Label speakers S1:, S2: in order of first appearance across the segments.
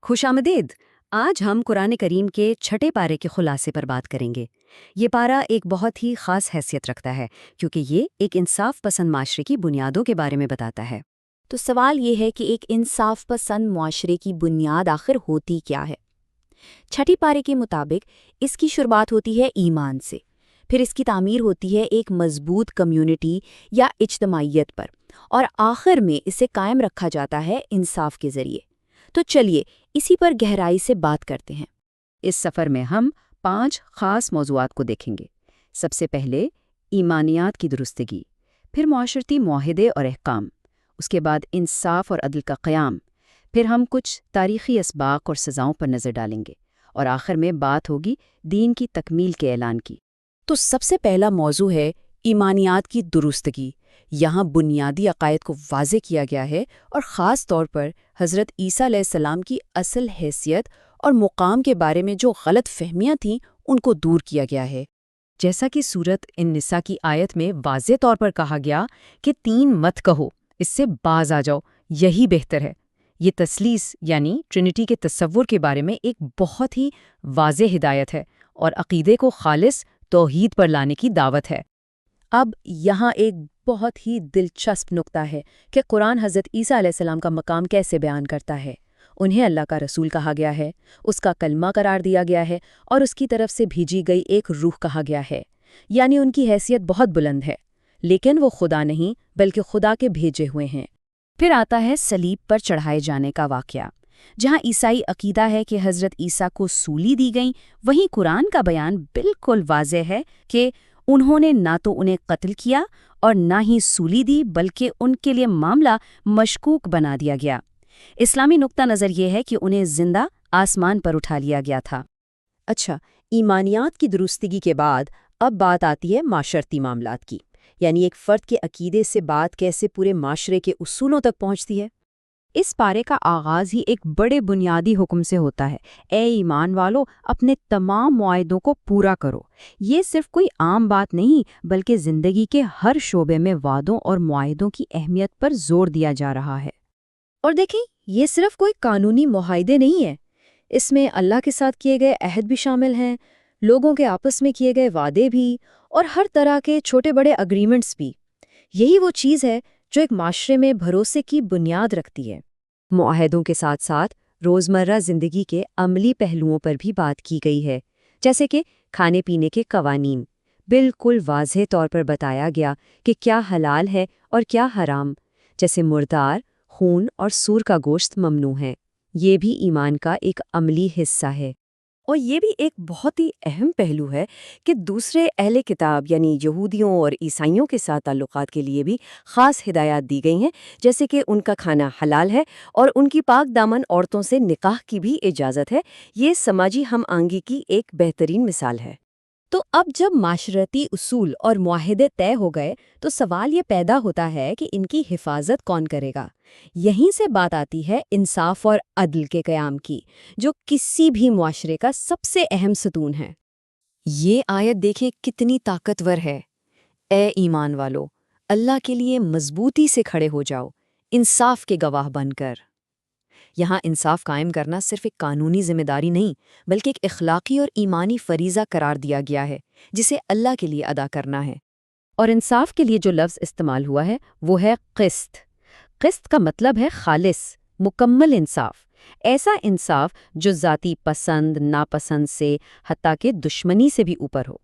S1: خوش آمدید۔ آج ہم قرآن کریم کے چھٹے پارے کے خلاصے پر بات کریں گے۔ یہ پارہ ایک بہت ہی خاص حیثیت رکھتا ہے کیونکہ یہ ایک انصاف پسند معاشرے کی بنیادوں کے بارے میں بتاتا ہے۔
S2: تو سوال یہ ہے کہ ایک انصاف پسند معاشرے کی بنیاد آخر ہوتی کیا ہے؟ چھٹی پارے کے مطابق اس کی شروعات ہوتی ہے ایمان سے، پھر اس کی تعمیر ہوتی ہے ایک مضبوط کمیونٹی یا اجتماعیت پر، اور آخر میں اسے قائم رکھا جاتا ہے انصاف کے ذریعے۔ تو چلیے اسی پر گہرائی سے بات کرتے ہیں۔
S1: اس سفر میں ہم 5 خاص موضوعات کو دیکھیں گے۔ سب سے پہلے ایمانیات کی درستگی، پھر معاشرتی معاہدے اور احکام، اس کے بعد انصاف اور عدل کا قیام، پھر ہم کچھ تاریخی اسباق اور سزاؤں پر نظر ڈالیں گے، اور آخر میں بات ہوگی دین کی تکمیل کے اعلان کی۔
S2: تو سب سے پہلا موضوع ہے ایمانیات کی درستگی۔ یہاں بنیادی عقائد کو واضح کیا گیا ہے، اور خاص طور پر حضرت عیسیٰ علیہ السلام کی اصل حیثیت اور مقام کے بارے میں جو غلط فہمیاں تھیں ان کو دور کیا گیا ہے۔
S1: جیسا کہ سورت النساء کی آیت میں واضح طور پر کہا گیا کہ 3 مت کہو، اس سے باز آ جاؤ، یہی بہتر ہے۔ یہ تثلیث یعنی ٹرینٹی کے تصور کے بارے میں ایک بہت ہی واضح ہدایت ہے اور عقیدے کو خالص توحید پر لانے کی دعوت ہے۔
S2: اب یہاں ایک بہت ہی دلچسپ نقطہ ہے کہ قرآن حضرت عیسیٰ علیہ السلام کا مقام کیسے بیان کرتا ہے۔ انہیں اللہ کا رسول کہا گیا ہے، اس کا کلمہ قرار دیا گیا ہے، اور اس کی طرف سے بھیجی گئی ایک روح کہا گیا ہے، یعنی ان کی حیثیت بہت بلند ہے، لیکن وہ خدا نہیں بلکہ خدا کے بھیجے ہوئے ہیں۔ پھر آتا ہے صلیب پر چڑھائے جانے کا واقعہ۔ جہاں عیسائی عقیدہ ہے کہ حضرت عیسیٰ کو سولی دی گئیں، وہیں قرآن کا بیان بالکل واضح ہے کہ انہوں نے نہ تو انہیں قتل کیا اور نہ ہی سولی دی، بلکہ ان کے لیے معاملہ مشکوک بنا دیا گیا۔ اسلامی نقطہ نظر یہ ہے کہ انہیں زندہ آسمان پر اٹھا لیا گیا تھا۔
S3: اچھا، ایمانیات کی درستگی کے بعد اب بات آتی ہے معاشرتی معاملات کی، یعنی ایک فرد کے عقیدے سے بات کیسے پورے معاشرے کے اصولوں تک پہنچتی ہے۔
S1: اس پارے کا آغاز ہی ایک بڑے بنیادی حکم سے ہوتا ہے، اے ایمان والو، اپنے تمام معاہدوں کو پورا کرو۔ یہ صرف کوئی عام بات نہیں بلکہ زندگی کے ہر شعبے میں وعدوں اور معاہدوں کی اہمیت پر زور دیا جا رہا ہے۔
S3: اور دیکھیں، یہ صرف کوئی قانونی معاہدے نہیں ہیں، اس میں اللہ کے ساتھ کیے گئے عہد بھی شامل ہیں، لوگوں کے آپس میں کیے گئے وعدے بھی، اور ہر طرح کے چھوٹے بڑے اگریمنٹس بھی۔ یہی وہ چیز ہے جو ایک معاشرے میں بھروسے کی بنیاد رکھتی ہے۔ معاہدوں کے ساتھ ساتھ روزمرہ زندگی کے عملی پہلوؤں پر بھی بات کی گئی ہے، جیسے کہ کھانے پینے کے قوانین۔ بالکل واضح طور پر بتایا گیا کہ کیا حلال ہے اور کیا حرام، جیسے مردار، خون اور سور کا گوشت ممنوع ہے۔ یہ بھی ایمان کا ایک عملی حصہ ہے۔
S4: اور یہ بھی ایک بہت ہی اہم پہلو ہے کہ دوسرے اہل کتاب یعنی یہودیوں اور عیسائیوں کے ساتھ تعلقات کے لیے بھی خاص ہدایات دی گئی ہیں، جیسے کہ ان کا کھانا حلال ہے اور ان کی پاک دامن عورتوں سے نکاح کی بھی اجازت ہے۔ یہ سماجی ہم آہنگی کی ایک بہترین مثال ہے۔
S3: تو اب جب معاشرتی اصول اور معاہدے طے ہو گئے تو سوال یہ پیدا ہوتا ہے کہ ان کی حفاظت کون کرے گا۔ یہیں سے بات آتی ہے انصاف اور عدل کے قیام کی، جو کسی بھی معاشرے کا سب سے اہم ستون ہے۔
S4: یہ آیت دیکھیں کتنی طاقتور ہے۔ اے ایمان والو، اللہ کے لیے مضبوطی سے کھڑے ہو جاؤ، انصاف کے گواہ بن کر۔ یہاں انصاف قائم کرنا صرف ایک قانونی ذمہ داری نہیں بلکہ ایک اخلاقی اور ایمانی فریضہ قرار دیا گیا ہے جسے اللہ کے لیے ادا کرنا ہے۔
S1: اور انصاف کے لیے جو لفظ استعمال ہوا ہے وہ ہے قسط۔ قسط کا مطلب ہے خالص، مکمل انصاف، ایسا انصاف جو ذاتی پسند ناپسند سے حتیٰ کہ دشمنی سے بھی اوپر ہو۔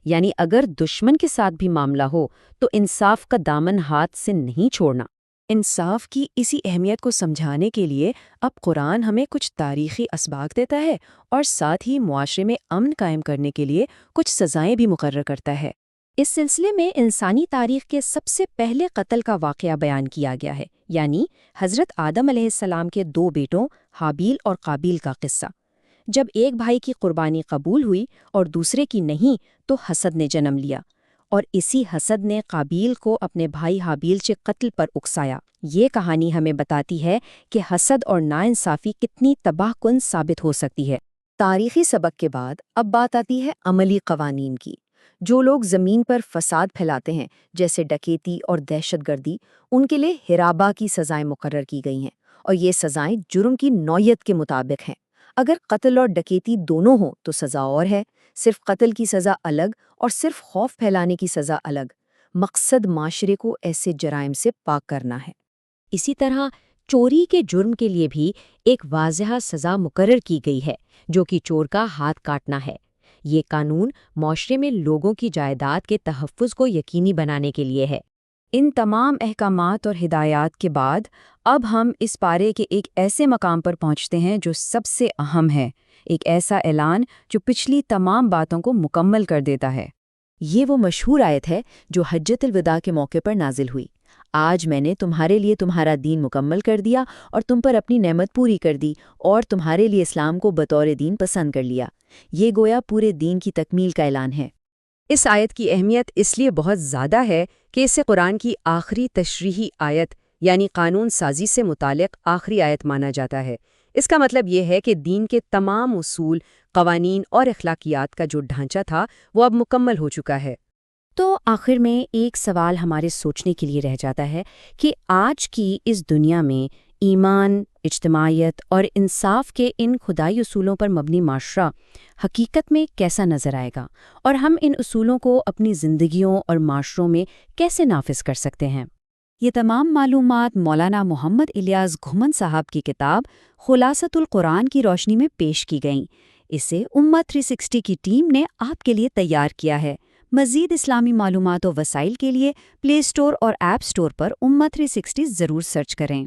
S1: یعنی اگر دشمن کے ساتھ بھی معاملہ ہو تو انصاف کا دامن ہاتھ سے نہیں چھوڑنا۔
S4: انصاف کی اسی اہمیت کو سمجھانے کے لیے اب قرآن ہمیں کچھ تاریخی اسباق دیتا ہے اور ساتھ ہی معاشرے میں امن قائم کرنے کے لیے کچھ سزائیں بھی مقرر کرتا ہے۔
S3: اس سلسلے میں انسانی تاریخ کے سب سے پہلے قتل کا واقعہ بیان کیا گیا ہے، یعنی حضرت آدم علیہ السلام کے 2 بیٹوں حابیل اور قابیل کا قصہ۔ جب ایک بھائی کی قربانی قبول ہوئی اور دوسرے کی نہیں تو حسد نے جنم لیا، اور اسی حسد نے قابیل کو اپنے بھائی حابیل سے قتل پر اکسایا۔ یہ کہانی ہمیں بتاتی ہے کہ حسد اور ناانصافی کتنی تباہ کن ثابت ہو سکتی ہے۔
S4: تاریخی سبق کے بعد اب بات آتی ہے عملی قوانین کی۔ جو لوگ زمین پر فساد پھیلاتے ہیں جیسے ڈکیتی اور دہشت گردی، ان کے لیے ہرابہ کی سزائیں مقرر کی گئی ہیں، اور یہ سزائیں جرم کی نوعیت کے مطابق ہیں۔ اگر قتل اور ڈکیتی دونوں ہوں تو سزا اور ہے، صرف قتل کی سزا الگ اور صرف خوف پھیلانے کی سزا الگ۔ مقصد معاشرے کو ایسے جرائم سے پاک کرنا ہے۔
S1: اسی طرح چوری کے جرم کے لیے بھی ایک واضح سزا مقرر کی گئی ہے، جو کہ چور کا ہاتھ کاٹنا ہے۔ یہ قانون معاشرے میں لوگوں کی جائیداد کے تحفظ کو یقینی بنانے کے لیے ہے۔
S2: ان تمام احکامات اور ہدایات کے بعد اب ہم اس پارے کے ایک ایسے مقام پر پہنچتے ہیں جو سب سے اہم ہے، ایک ایسا اعلان جو پچھلی تمام باتوں کو مکمل کر دیتا ہے۔
S4: یہ وہ مشہور آیت ہے جو حجۃ الوداع کے موقع پر نازل ہوئی۔ آج میں نے تمہارے لیے تمہارا دین مکمل کر دیا اور تم پر اپنی نعمت پوری کر دی اور تمہارے لیے اسلام کو بطور دین پسند کر لیا۔ یہ گویا پورے دین کی تکمیل کا اعلان ہے۔
S1: اس آیت کی اہمیت اس لیے بہت زیادہ ہے کہ اسے قرآن کی آخری تشریحی آیت یعنی قانون سازی سے متعلق آخری آیت مانا جاتا ہے۔ اس کا مطلب یہ ہے کہ دین کے تمام اصول، قوانین اور اخلاقیات کا جو ڈھانچہ تھا وہ اب مکمل ہو چکا ہے۔
S2: تو آخر میں ایک سوال ہمارے سوچنے کے لیے رہ جاتا ہے کہ آج کی اس دنیا میں ایمان، اجتماعیت اور انصاف کے ان خدائی اصولوں پر مبنی معاشرہ حقیقت میں کیسا نظر آئے گا، اور ہم ان اصولوں کو اپنی زندگیوں اور معاشروں میں کیسے نافذ کر سکتے ہیں؟
S4: یہ تمام معلومات مولانا محمد الیاس گھمن صاحب کی کتاب خلاصۃ القرآن کی روشنی میں پیش کی گئیں۔ اسے امہ 360 کی ٹیم نے آپ کے لیے تیار کیا ہے۔ مزید اسلامی معلومات و وسائل کے لیے پلے اسٹور اور ایپ اسٹور پر امہ 360 ضرور سرچ کریں۔